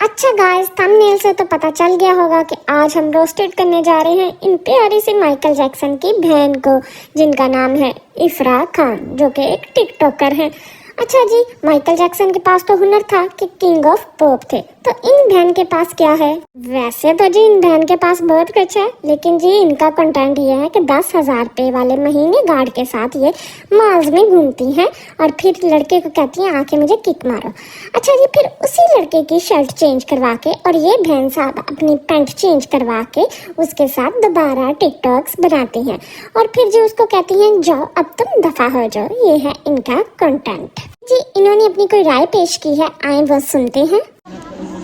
अच्छा guys, thumbnail से तो पता चल गया होगा कि आज हम रोस्टेड करने जा रहे हैं इन प्यारी सी माइकल जैक्सन की बहन को, जिनका नाम है इफरा खान, जो कि एक टिकटॉकर है। अच्छा जी, माइकल जैक्सन के पास तो हुनर था कि किंग ऑफ पॉप थे, तो इन बहन के पास क्या है? वैसे तो जी इन बहन के पास बहुत कुछ है, लेकिन जी इनका कंटेंट ये है कि 10,000 रुपए वाले महीने गार्ड के साथ ये मॉल्स में घूमती हैं और फिर लड़के को कहती हैं आके मुझे किक मारो। अच्छा जी, फिर उसी लड़के की शर्ट चेंज करवा के और ये बहन साहब अपनी पैंट चेंज करवा के उसके साथ दोबारा टिकटॉक्स बनाती हैं और फिर जी उसको कहती हैं जाओ अब तुम दफा हो जाओ। ये है इनका कंटेंट जी। इन्होंने अपनी कोई राय पेश की है, आए वो सुनते हैं।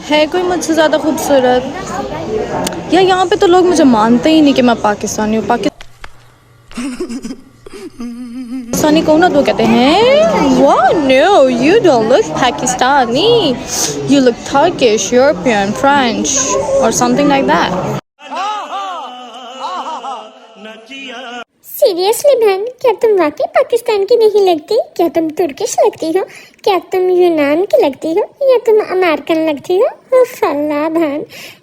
है कोई मुझसे ज़्यादा खूबसूरत? या यहाँ पे तो लोग मुझे मानते ही नहीं कि मैं पाकिस्तानी हूँ। पाकिस्तानी कौन ना तो कहते हैं वाह no you don't look Pakistani, you look Turkish, European, French और समथिंग लाइक दैट। सीरियसली बहन, क्या तुम वाकई पाकिस्तान की नहीं लगती? क्या तुम तुर्किश लगती हो? क्या तुम यूनान की लगती हो या तुम अमेरिकन लगती हो? अल्लाह बहन,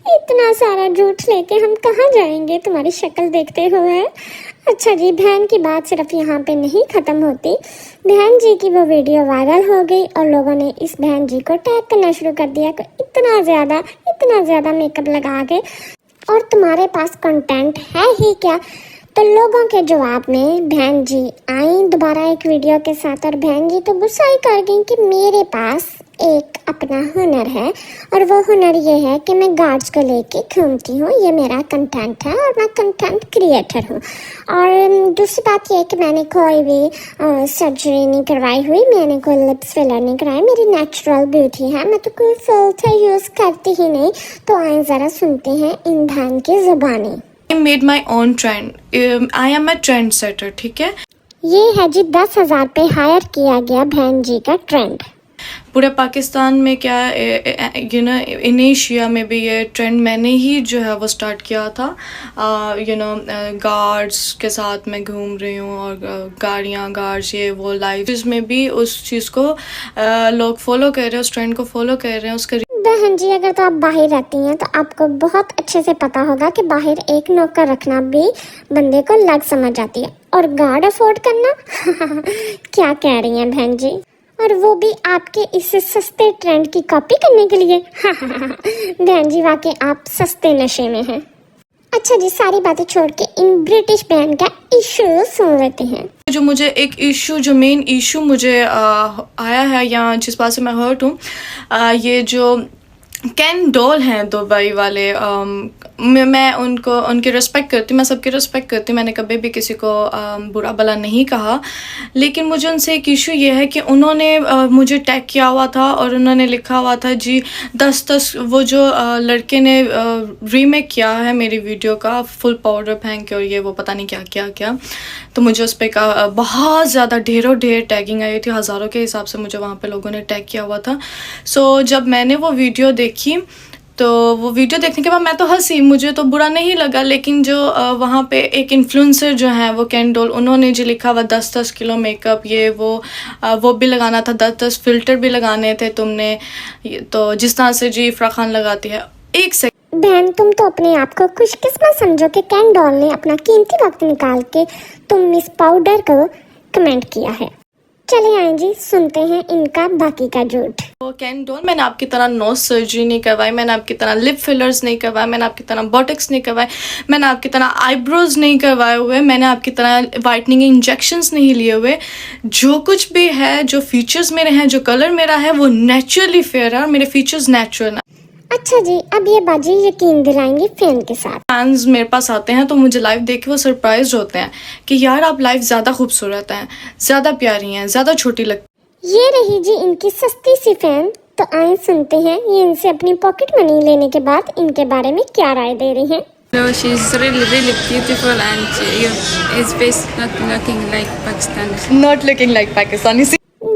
इतना सारा झूठ लेके हम कहाँ जाएंगे तुम्हारी शक्ल देखते हुए। अच्छा जी, बहन की बात सिर्फ यहाँ पे नहीं खत्म होती। बहन जी की वो वीडियो वायरल हो गई और लोगों ने इस बहन जी को टैग करना शुरू कर दिया कि इतना ज़्यादा मेकअप लगा के, और तुम्हारे पास कंटेंट है ही क्या? तो लोगों के जवाब में बहन जी आई दोबारा एक वीडियो के साथ और बहन जी तो गुस्सा ही कर गई कि मेरे पास एक अपना हुनर है और वो हुनर ये है कि मैं गार्ड्स को लेके घूमती हूँ, ये मेरा कंटेंट है और मैं कंटेंट क्रिएटर हूँ। और दूसरी बात ये है कि मैंने कोई भी सर्जरी नहीं करवाई हुई, मैंने कोई लिप्स फिलर नहीं कराई, मेरी नेचुरल ब्यूटी है, मैं तो कोई फिल्टर यूज़ करती ही नहीं। तो आए ज़रा सुनते हैं इन बहन की ज़ुबानी। I made my own trend. I am a trendsetter, ठीक है। ये है जी 10,000 पे हायर किया गया बहन जी का ट्रेंड। पूरे पाकिस्तान में क्या इन एशिया में भी ये ट्रेंड मैंने ही जो है वो स्टार्ट किया था। गार्ड्स के साथ मैं घूम रही हूँ और गार्ड्स ये वो लाइफ में भी उस चीज़ को लोग फॉलो कर रहे हैं, उस ट्रेंड को फॉलो कर रहे हैं। उसका बहन जी, अगर तो आप बाहर रहती हैं तो आपको बहुत अच्छे से पता होगा कि बाहर एक नौकर रखना भी बंदे को लग समझ जाती है, और गार्ड अफोर्ड करना क्या कह रही हैं बहन जी, और वो भी आपके इस सस्ते ट्रेंड की कॉपी करने के लिए। बहन जी वाकई आप सस्ते नशे में हैं। अच्छा जी, सारी बातें छोड़ के इन ब्रिटिश बहन का इशू सुन लेते हैं। जो मुझे एक इशू, जो मेन इशू मुझे आया है या जिस बात से मैं हर्ट हूँ, ये जो कैन डॉल हैं दुबई वाले, मैं उनकी रिस्पेक्ट करती हूँ, मैं सबकी रिस्पेक्ट करती हूँ, मैंने कभी भी किसी को बुरा भला नहीं कहा। लेकिन मुझे उनसे एक इशू ये है कि उन्होंने मुझे टैग किया हुआ था और उन्होंने लिखा हुआ था जी 10 वो जो लड़के ने रीमेक किया है मेरी वीडियो का, फुल पाउडर फेंक के और ये वो पता नहीं क्या। तो मुझे उस पर बहुत ज़्यादा ढेरों ढेर टैगिंग आई थी, हज़ारों के हिसाब से मुझे वहाँ पे लोगों ने टैग किया हुआ था। सो जब मैंने वो वीडियो देखी तो वो वीडियो देखने के बाद मैं तो हंसी, मुझे तो बुरा नहीं लगा। लेकिन जो वहाँ पे एक इन्फ्लुएंसर जो है वो कैन डॉल, उन्होंने जो लिखा हुआ 10 किलो मेकअप ये वो भी लगाना था, 10 फिल्टर भी लगाने थे तुमने, तो जिस तरह से जी इफरा खान लगाती है। एक सेकंड बहन, तुम तो अपने आप को खुशकिस्मत समझो कि कैन डॉल ने अपना कीमती वक्त निकाल के तुम मिस पाउडर को कमेंट किया है। चले आए जी, सुनते हैं इनका बाकी का झूठ। तो कैन डॉल, मैंने आपकी तरह नोज सर्जरी नहीं करवाई, मैंने आपकी तरह लिप फिलर्स नहीं करवाए, मैंने आपकी तरह बोटॉक्स नहीं करवाए, मैंने आपकी तरह आईब्रोज नहीं करवाए हुए, मैंने आपकी तरह वाइटनिंग इंजेक्शंस नहीं लिए हुए। जो कुछ भी है, जो फीचर्स मेरे हैं, जो कलर मेरा है, वो नेचुरली फेयर है और मेरे फीचर्स नेचुरल हैं। अच्छा जी, अब ये बाजी यकीन दिलाएंगे फैन के साथ। फैंस मेरे पास आते हैं तो मुझे लाइव देख के वो सरप्राइज होते हैं कि यार आप लाइव ज़्यादा खूबसूरत हैं, ज़्यादा प्यारी हैं, ज़्यादा छोटी लगती। ये रही जी इनकी सस्ती सी फैन। तो आए सुनते हैं ये इनसे अपनी पॉकेट मनी लेने के बाद इनके बारे में क्या राय दे रही हैं। No, she's really beautiful and his face not looking like Pakistani. Not looking like Pakistani.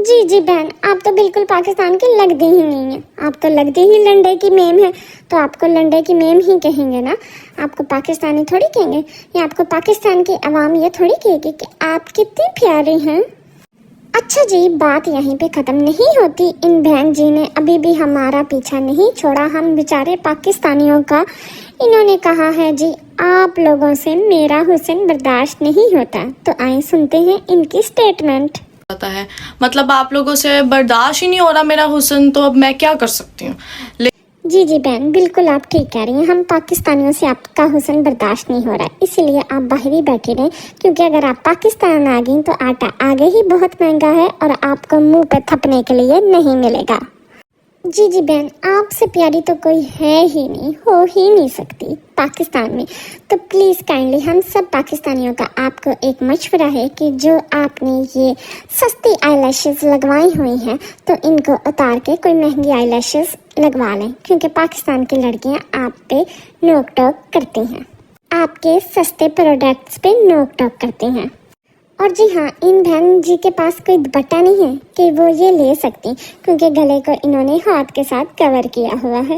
जी बहन, आप तो बिल्कुल पाकिस्तान के लगते ही नहीं है, आप तो लगते ही लंडे की मेम है, तो आपको लंडे की मेम ही कहेंगे ना, आपको पाकिस्तानी थोड़ी कहेंगे, या आपको पाकिस्तान की आवाम ये थोड़ी कहेगी कि आप कितनी प्यारी हैं। अच्छा जी, बात यहीं पे ख़त्म नहीं होती। इन बहन जी ने अभी भी हमारा पीछा नहीं छोड़ा, हम बेचारे पाकिस्तानियों का। इन्होंने कहा है जी, आप लोगों से मेरा हुस्न बर्दाश्त नहीं होता। तो आइए सुनते हैं इनकी स्टेटमेंट। जाता है, मतलब आप लोगों से बर्दाश्त ही नहीं हो रहा मेरा हुस्न, तो अब मैं क्या कर सकती हूँ। जी जी बहन, बिल्कुल आप ठीक कह रही हैं। हम पाकिस्तानियों से आपका हुस्न बर्दाश्त नहीं हो रहा है, इसीलिए आप बाहर ही बैठे रहें, क्योंकि अगर आप पाकिस्तान आ गई तो आटा आगे ही बहुत महंगा है और आपको मुंह पे थपने के लिए नहीं मिलेगा। जी जी बहन, आपसे प्यारी तो कोई है ही नहीं, हो ही नहीं सकती पाकिस्तान में। तो प्लीज़ काइंडली हम सब पाकिस्तानियों का आपको एक मशवरा है कि जो आपने ये सस्ती आईलैशेस लगवाई हुई हैं तो इनको उतार के कोई महंगी आईलैशेस लगवा लें, क्योंकि पाकिस्तान की लड़कियां आप पे नोक टोक करती हैं, आपके सस्ते प्रोडक्ट्स पे नोक टोक करती हैं। और जी हाँ, इन बहन जी के पास कोई दुपट्टा नहीं है कि वो ये ले सकती, क्योंकि गले को इन्होंने हाथ के साथ कवर किया हुआ है।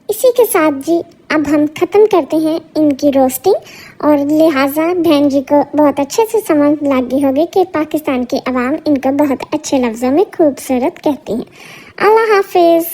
इसी के साथ जी अब हम ख़त्म करते हैं इनकी रोस्टिंग, और लिहाजा बहन जी को बहुत अच्छे से समझ लग गई होगी कि पाकिस्तान की आवाम इनको बहुत अच्छे लफ्ज़ों में खूबसूरत कहती हैं। अल्लाह हाफिज़।